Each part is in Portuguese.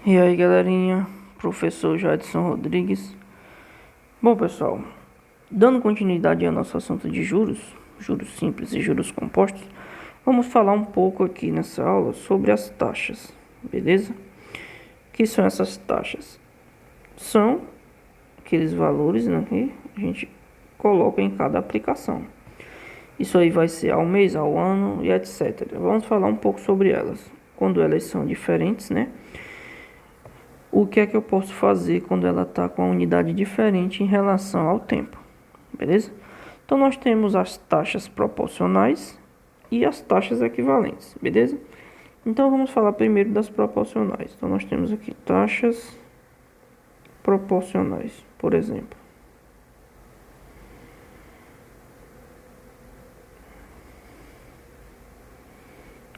E aí, galerinha, professor Jadson Rodrigues. Bom, pessoal, dando continuidade ao nosso assunto de juros simples e juros compostos, vamos falar um pouco aqui nessa aula sobre as taxas, beleza? O que são essas taxas? São aqueles valores, né, que a gente coloca em cada aplicação. Isso aí vai ser ao mês, ao ano e etc. Vamos falar um pouco sobre elas. Quando elas são diferentes, né? O que é que eu posso fazer quando ela está com a unidade diferente em relação ao tempo, beleza? Então, nós temos as taxas proporcionais e as taxas equivalentes, beleza? Então, vamos falar primeiro das proporcionais. Então, nós temos aqui taxas proporcionais, por exemplo.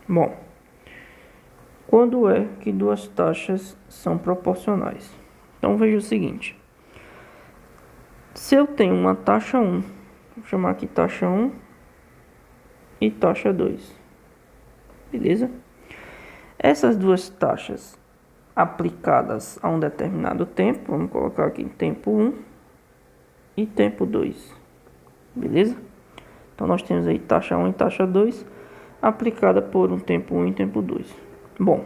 Bom, quando é que duas taxas são proporcionais? Então, veja o seguinte. Se eu tenho uma taxa 1, vou chamar aqui taxa 1 e taxa 2, beleza? Essas duas taxas aplicadas a um determinado tempo, vamos colocar aqui tempo 1 e tempo 2, beleza? Então, nós temos aí taxa 1 e taxa 2 aplicada por um tempo 1 e tempo 2. Bom,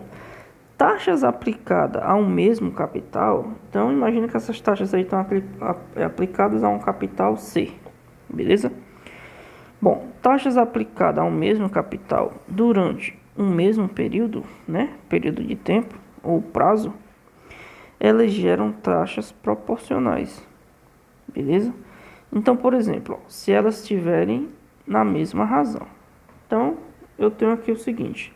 taxas aplicadas a um mesmo capital, então imagina que essas taxas aí estão aplicadas a um capital C, beleza? Bom, taxas aplicadas a um mesmo capital durante um mesmo período, né? Período de tempo ou prazo, elas geram taxas proporcionais, beleza? Então, por exemplo, se elas estiverem na mesma razão. Então, eu tenho aqui o seguinte.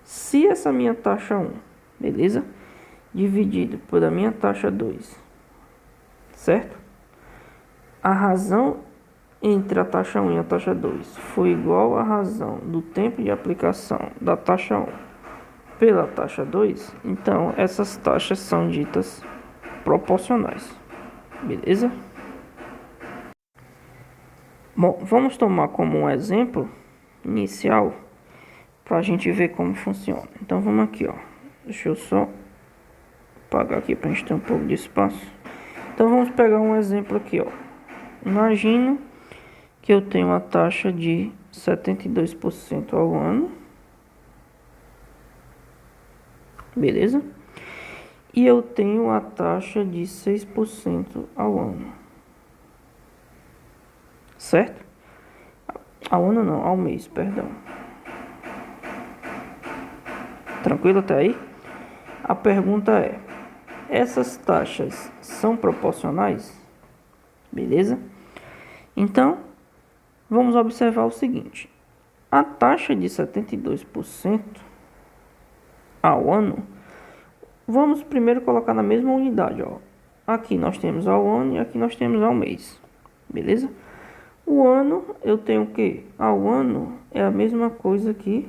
Se essa minha taxa 1, beleza? Dividido pela minha taxa 2, certo? A razão entre a taxa 1 e a taxa 2 foi igual à razão do tempo de aplicação da taxa 1 pela taxa 2, então essas taxas são ditas proporcionais, beleza? Bom, vamos tomar como um exemplo inicial para a gente ver como funciona. Então vamos aqui, ó. Deixa eu só apagar aqui para a gente ter um pouco de espaço. Então vamos pegar um exemplo aqui, ó. Imagina que eu tenho uma taxa de 72% ao ano, beleza? E eu tenho a taxa de 6% ao ano, certo? Ao ano não, ao mês, perdão. Tranquilo até aí? A pergunta é: essas taxas são proporcionais? Beleza? Então, vamos observar o seguinte. A taxa de 72% ao ano, vamos primeiro colocar na mesma unidade, ó. Aqui nós temos ao ano e aqui nós temos ao mês, beleza? O ano, eu tenho o quê? Ao ano é a mesma coisa que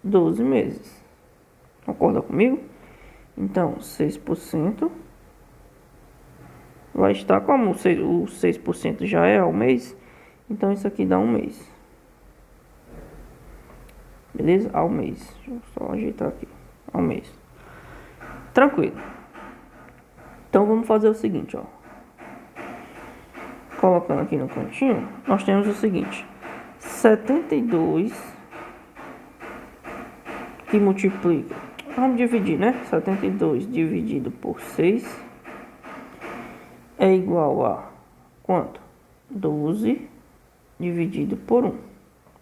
12 meses. Concorda comigo? Então, 6% vai estar como o 6% já é ao mês, então isso aqui dá um mês. Beleza? Ao mês. Deixa eu só ajeitar aqui. Ao mês. Tranquilo. Então vamos fazer o seguinte, ó. Colocando aqui no cantinho, nós temos o seguinte: 72 que multiplica. Vamos dividir, né? 72 dividido por 6 é igual a quanto? 12 dividido por 1,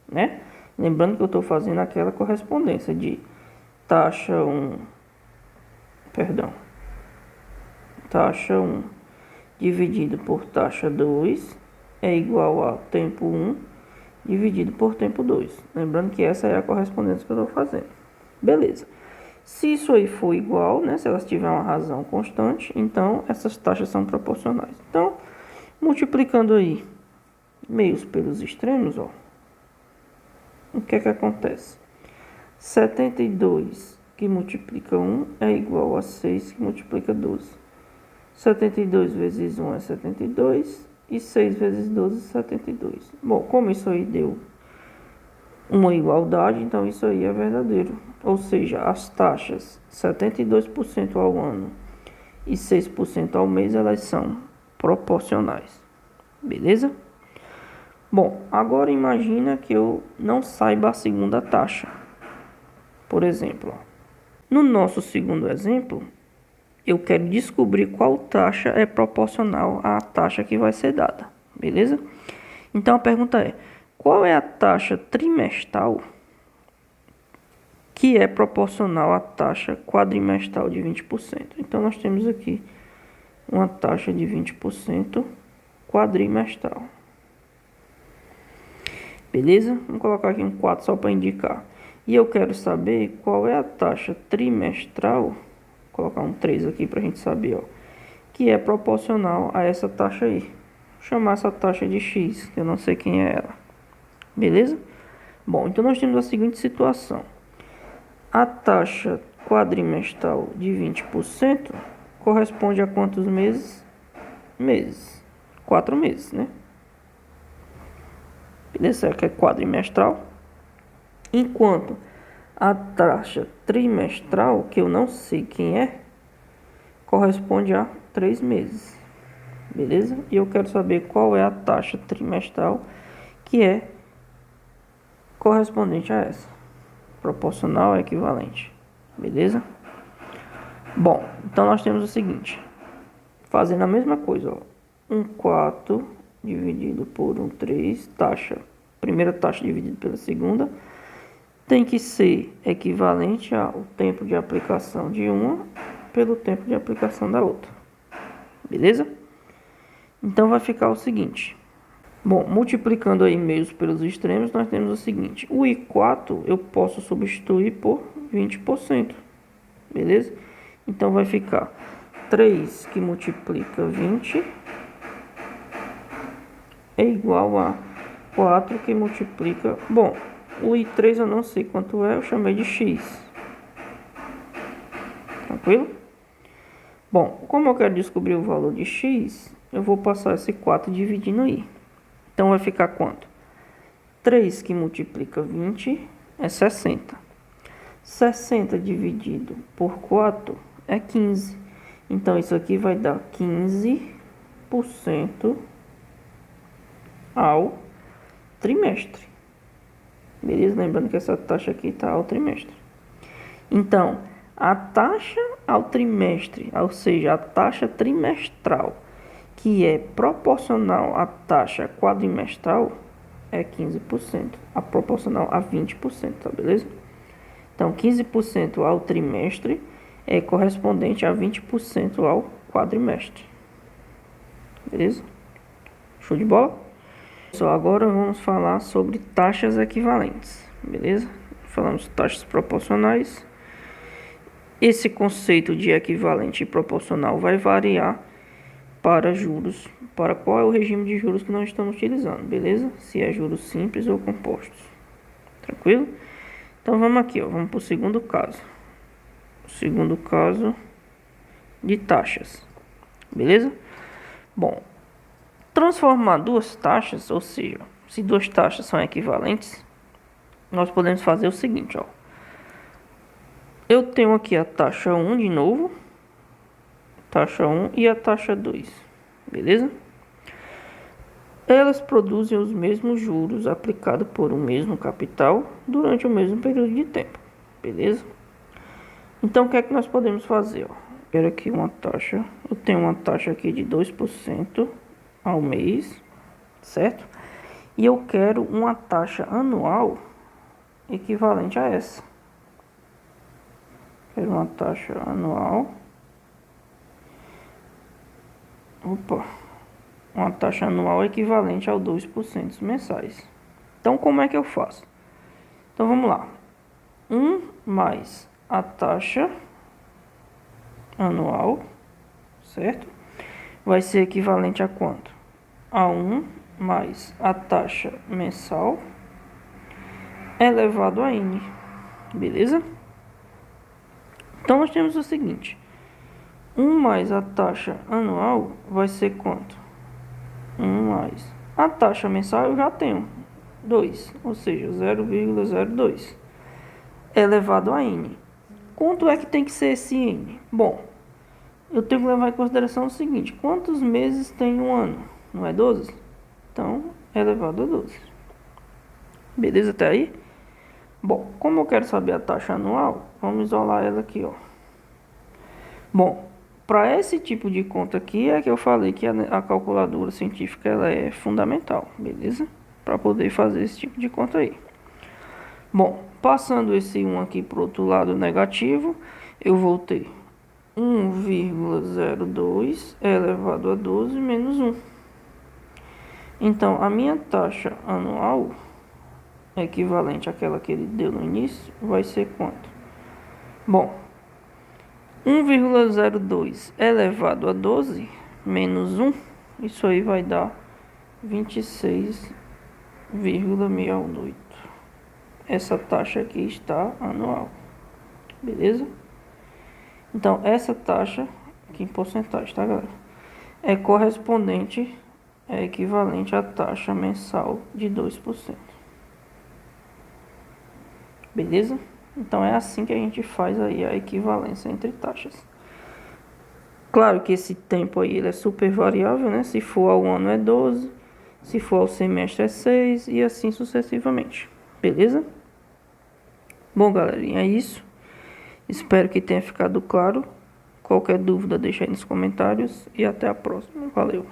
né? Lembrando que eu estou fazendo aquela correspondência de taxa 1, taxa 1 dividido por taxa 2 é igual a tempo 1 dividido por tempo 2. Lembrando que essa é a correspondência que eu estou fazendo. Beleza. Se isso aí for igual, né, se elas tiverem uma razão constante, então essas taxas são proporcionais. Então, multiplicando aí meios pelos extremos, ó, o que é que acontece? 72 que multiplica 1 é igual a 6 que multiplica 12. 72 vezes 1 é 72 e 6 vezes 12 é 72. Bom, como isso aí deu uma igualdade, então isso aí é verdadeiro. Ou seja, as taxas 72% ao ano e 6% ao mês, elas são proporcionais. Beleza? Bom, agora imagina que eu não saiba a segunda taxa. Por exemplo, no nosso segundo exemplo, eu quero descobrir qual taxa é proporcional à taxa que vai ser dada. Beleza? Então a pergunta é: qual é a taxa trimestral que é proporcional à taxa quadrimestral de 20%? Então nós temos aqui uma taxa de 20% quadrimestral. Beleza? Vamos colocar aqui um 4 só para indicar. E eu quero saber qual é a taxa trimestral. Vou colocar um 3 aqui para a gente saber, ó, que é proporcional a essa taxa aí. Vou chamar essa taxa de X, que eu não sei quem é ela. Beleza? Bom, então nós temos a seguinte situação. A taxa quadrimestral de 20% corresponde a quantos meses? Meses. 4 meses, né? Beleza? Que é quadrimestral. Enquanto a taxa trimestral, que eu não sei quem é, corresponde a 3 meses. Beleza? E eu quero saber qual é a taxa trimestral que é correspondente a essa. Proporcional é equivalente. Beleza? Bom, então nós temos o seguinte. Fazendo a mesma coisa, ó. Um 4 dividido por um 3, taxa. Primeira taxa dividida pela segunda. Tem que ser equivalente ao tempo de aplicação de uma pelo tempo de aplicação da outra. Beleza? Então vai ficar o seguinte. Bom, multiplicando aí meios pelos extremos, nós temos o seguinte. O I4 eu posso substituir por 20%. Beleza? Então vai ficar 3 que multiplica 20 é igual a 4 que multiplica... Bom, o I3 eu não sei quanto é, eu chamei de X. Tranquilo? Bom, como eu quero descobrir o valor de X, eu vou passar esse 4 dividindo I. Então vai ficar quanto? 3 que multiplica 20 é 60. 60 dividido por 4 é 15. Então isso aqui vai dar 15% ao trimestre. Beleza? Lembrando que essa taxa aqui está ao trimestre. Então, a taxa ao trimestre, ou seja, a taxa trimestral, que é proporcional à taxa quadrimestral, é 15%. A proporcional a 20%, tá beleza? Então, 15% ao trimestre é correspondente a 20% ao quadrimestre. Beleza? Show de bola? Só agora vamos falar sobre taxas equivalentes. Beleza? Falamos taxas proporcionais. Esse conceito de equivalente e proporcional vai variar para juros, para qual é o regime de juros que nós estamos utilizando, beleza? Se é juros simples ou compostos. Tranquilo? Então vamos aqui, ó, vamos para o segundo caso. O segundo caso de taxas. Beleza? Bom, transformar duas taxas, ou seja, se duas taxas são equivalentes, nós podemos fazer o seguinte, ó. Eu tenho aqui a taxa 1 de novo, taxa 1 e a taxa 2, beleza? Elas produzem os mesmos juros aplicados por um mesmo capital durante o mesmo período de tempo, beleza? Então o que é que nós podemos fazer, ó? Quero aqui uma taxa, eu tenho uma taxa aqui de 2% ao mês, certo? E eu quero uma taxa anual equivalente a essa. Quero uma taxa anual. Uma taxa anual equivalente ao 2% mensais. Então, como é que eu faço? Então, vamos lá. 1 mais a taxa anual, certo? Vai ser equivalente a quanto? A 1 mais a taxa mensal elevado a N. Beleza? Então, nós temos o seguinte. 1 mais a taxa anual vai ser quanto? 1 mais a taxa mensal eu já tenho, 2, ou seja, 0,02 elevado a n. Quanto é que tem que ser esse n? Bom, eu tenho que levar em consideração o seguinte: quantos meses tem um ano? Não é 12? Então, elevado a 12. Beleza até aí? Bom, como eu quero saber a taxa anual, vamos isolar ela aqui, ó. Bom, para esse tipo de conta aqui é que eu falei que a calculadora científica ela é fundamental, beleza? Para poder fazer esse tipo de conta aí. Bom, passando esse 1 aqui para o outro lado negativo, eu vou ter 1,02 elevado a 12 menos 1. Então, a minha taxa anual, equivalente àquela que ele deu no início, vai ser quanto? Bom, 1,02 elevado a 12 menos 1, isso aí vai dar 26,68. Essa taxa aqui está anual, beleza? Então, essa taxa, aqui em porcentagem, tá, galera? É correspondente, é equivalente à taxa mensal de 2%. Beleza? Então, é assim que a gente faz aí a equivalência entre taxas. Claro que esse tempo aí ele é super variável, né? Se for ao ano é 12, se for ao semestre é 6 e assim sucessivamente. Beleza? Bom, galerinha, é isso. Espero que tenha ficado claro. Qualquer dúvida deixa aí nos comentários e até a próxima. Valeu!